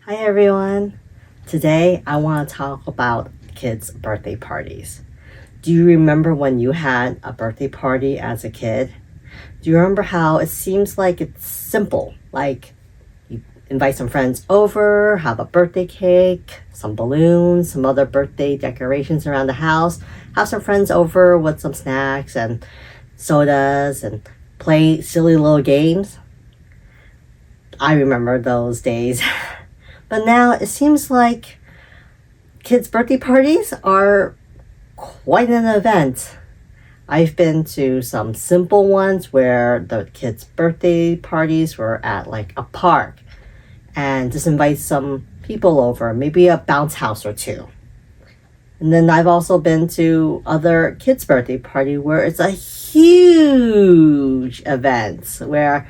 Hi everyone. Today I want to talk about kids' birthday parties. Do you remember when you had a birthday party as a kid? Do you remember how it seems like it's simple? Like you invite some friends over, have a birthday cake, some balloons, some other birthday decorations around the house, have some friends over with some snacks and sodas and play silly little games. I remember those days. But now it seems like kids' birthday parties are quite an event. I've been to some simple ones where the kids' birthday parties were at like a park and just invite some people over, maybe a bounce house or two. And then I've also been to other kids' birthday party where it's a huge event where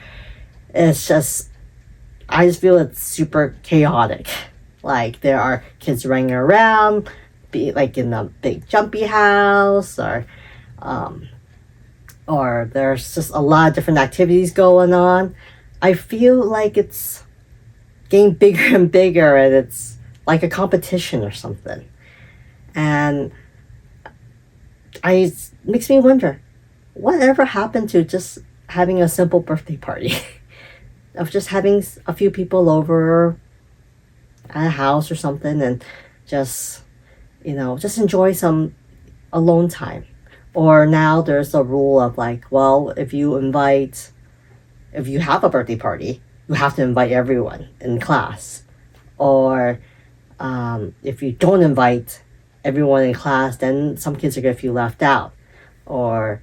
it's just I just feel it's super chaotic. Like there are kids running around, be like in a big jumpy house, um, or there's just a lot of different activities going on. I feel like it's getting bigger and bigger, and it's like a competition or something. And it makes me wonder, whatever happened to just having a simple birthday party? Of just having a few people over at a house or something and just, just enjoy some alone time. Or now there's a rule of like, well, if you have a birthday party, you have to invite everyone in class. Or if you don't invite everyone in class, then some kids are going to feel left out. Or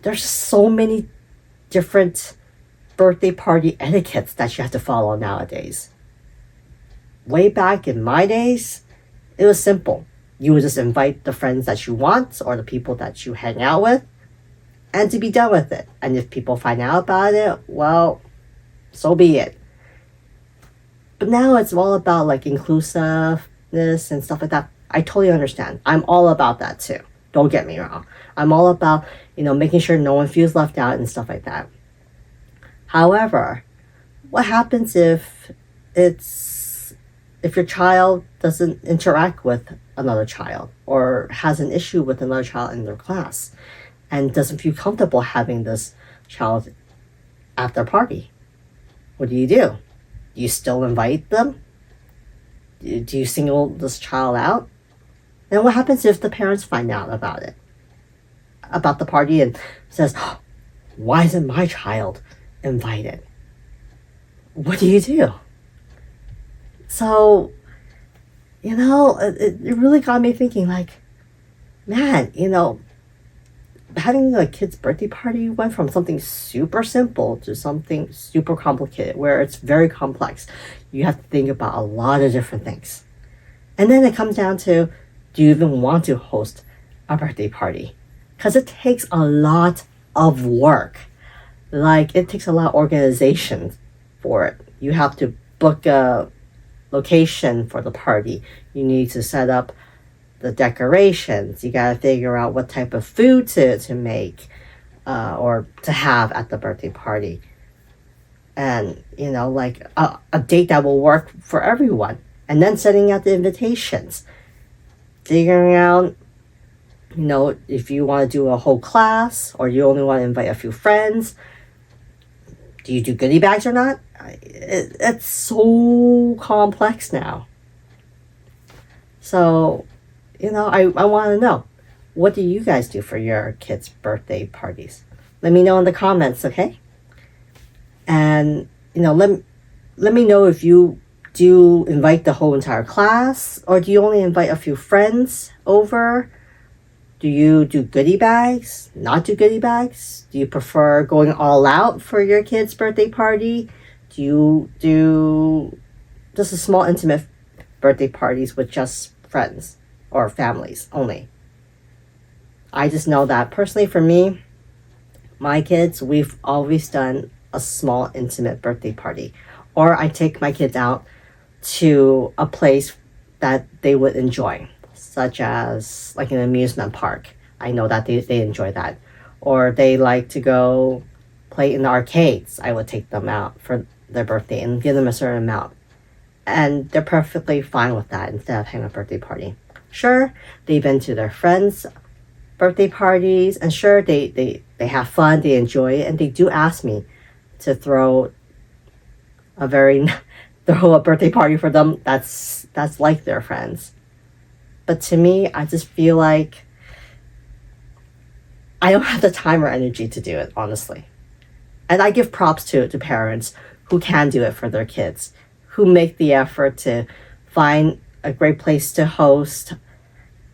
there's so many different birthday party etiquettes that you have to follow nowadays. Way back in my days, it was simple. You would just invite the friends that you want or the people that you hang out with and to be done with it. And if people find out about it, well, so be it. But now it's all about like inclusiveness and stuff like that. I totally understand. I'm all about that too. Don't get me wrong. I'm all about, making sure no one feels left out and stuff like that. However, what happens if your child doesn't interact with another child or has an issue with another child in their class and doesn't feel comfortable having this child at their party? What do? Do you still invite them? Do you single this child out? And what happens if the parents find out about it, about the party, and says, oh, why isn't my child invited? What do you do? So, it really got me thinking like, man, having a kid's birthday party went from something super simple to something super complicated where it's very complex. You have to think about a lot of different things. And then it comes down to, do you even want to host a birthday party? Because it takes a lot of work. Like it takes a lot of organization for it. You have to book a location for the party. You need to set up the decorations. You got to figure out what type of food to make or to have at the birthday party. And, like a date that will work for everyone. And then setting out the invitations. Figuring out, if you want to do a whole class or you only want to invite a few friends. Do you do goodie bags or not? It's so complex now. So, I want to know, what do you guys do for your kids' birthday parties? Let me know in the comments, okay? And, let me know if you do invite the whole entire class or do you only invite a few friends over? Do you do goodie bags? Not do goodie bags? Do you prefer going all out for your kid's birthday party? Do you do just a small intimate birthday parties with just friends or families only? I just know that personally for me, my kids, we've always done a small intimate birthday party. Or I take my kids out to a place that they would enjoy, such as like an amusement park. I know that they enjoy that. Or they like to go play in the arcades. I would take them out for their birthday and give them a certain amount. And they're perfectly fine with that instead of having a birthday party. Sure, they've been to their friends' birthday parties, and sure, they have fun, they enjoy it, and they do ask me to throw a very throw a birthday party for them that's like their friends. But to me, I just feel like I don't have the time or energy to do it, honestly. And I give props to parents who can do it for their kids, who make the effort to find a great place to host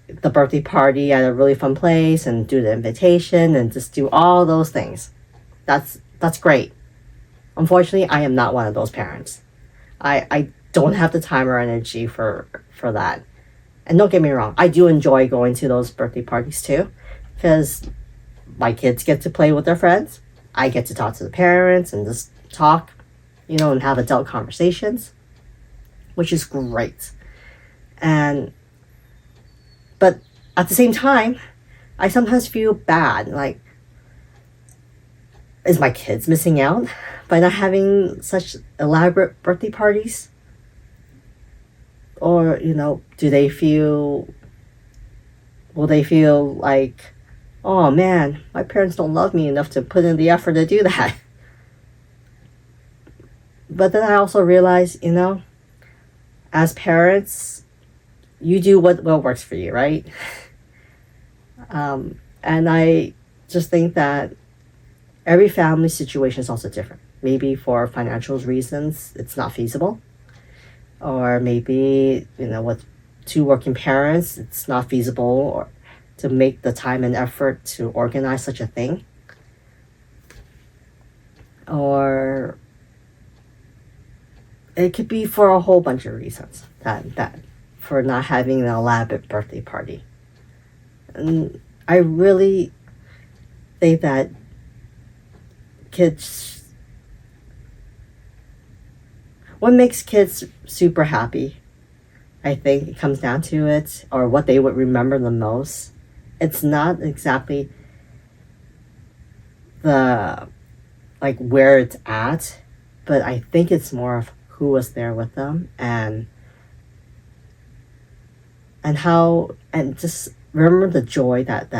the birthday party at a really fun place and do the invitation and just do all those things. That's great. Unfortunately, I am not one of those parents. I don't have the time or energy for that. And don't get me wrong, I do enjoy going to those birthday parties too, because my kids get to play with their friends. I get to talk to the parents and just talk, and have adult conversations, which is great. But at the same time, I sometimes feel bad. Like, is my kids missing out by not having such elaborate birthday parties? Or, will they feel like, oh man, my parents don't love me enough to put in the effort to do that? But then I also realize, as parents, you do what works for you, right? And I just think that every family situation is also different. Maybe for financial reasons, it's not feasible. Or maybe, with two working parents, it's not feasible or to make the time and effort to organize such a thing. Or it could be for a whole bunch of reasons that for not having an elaborate birthday party. And I really think that what makes kids super happy, I think it comes down to it, or what they would remember the most. It's not exactly the where it's at, but I think it's more of who was there with them and how, and just remember the joy that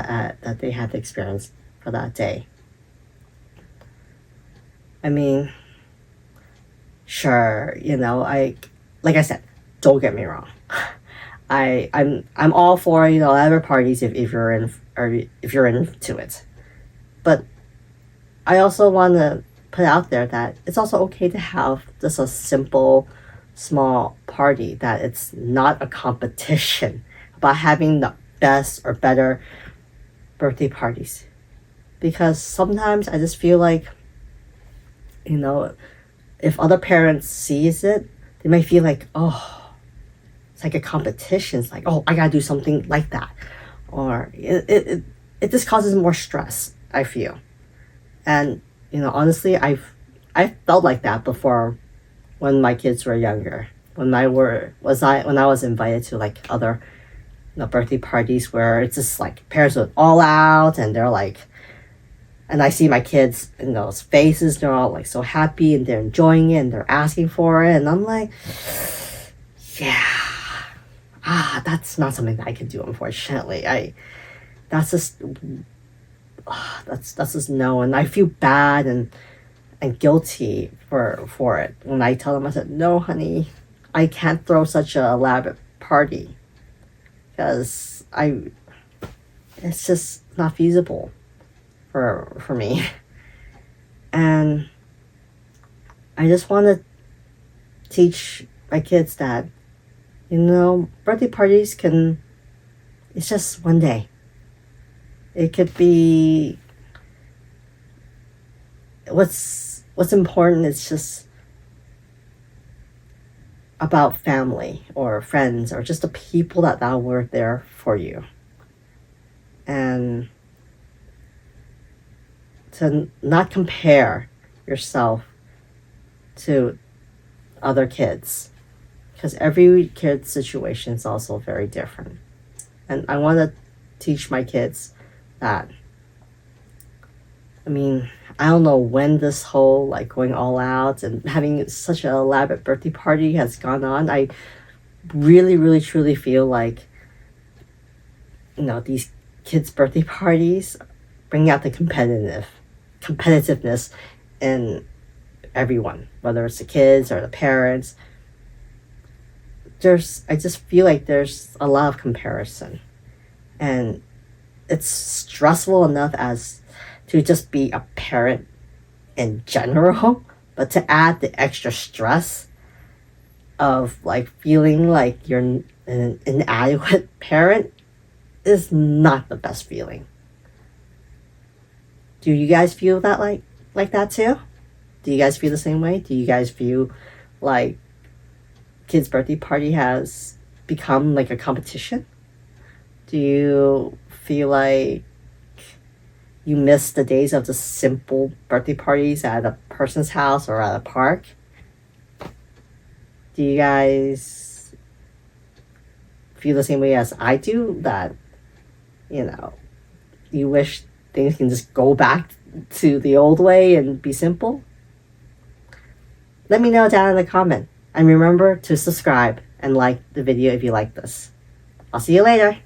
they had to experience for that day. I mean, sure, like I said, don't get me wrong. I'm all for other parties if you're in, or if you're into it, but I also want to put out there that it's also okay to have just a simple, small party. That it's not a competition about having the best or better birthday parties, because sometimes I just feel like, if other parents sees it, they might feel like, oh, it's like a competition. It's like, oh, I gotta do something like that, or it just causes more stress, I feel. And honestly, I felt like that before when my kids were younger. When I was invited to other birthday parties where it's just like parents were all out and they're like, and I see my kids in those faces, they're all so happy and they're enjoying it and they're asking for it, and I'm like, yeah, that's not something that I can do, unfortunately. That's just that's just no, and I feel bad and guilty for it when I tell them. I said, no, honey, I can't throw such a elaborate party because it's just not feasible for me. And I just want to teach my kids that birthday parties it's just one day. It could be, what's important is just about family or friends or just the people that were there for you, and to not compare yourself to other kids, because every kid's situation is also very different. And I want to teach my kids that, I don't know when this whole like going all out and having such an elaborate birthday party has gone on. I really, really, truly feel like, these kids' birthday parties bring out the competitiveness in everyone, whether it's the kids or the parents. I just feel like there's a lot of comparison, and it's stressful enough as to just be a parent in general, but to add the extra stress of like feeling like you're an inadequate parent is not the best feeling. Do you guys feel that like that too? Do you guys feel the same way? Do you guys feel like kids' birthday party has become like a competition? Do you feel like you miss the days of the simple birthday parties at a person's house or at a park? Do you guys feel the same way as I do, that you wish things can just go back to the old way and be simple? Let me know down in the comment. And remember to subscribe and like the video if you like this. I'll see you later.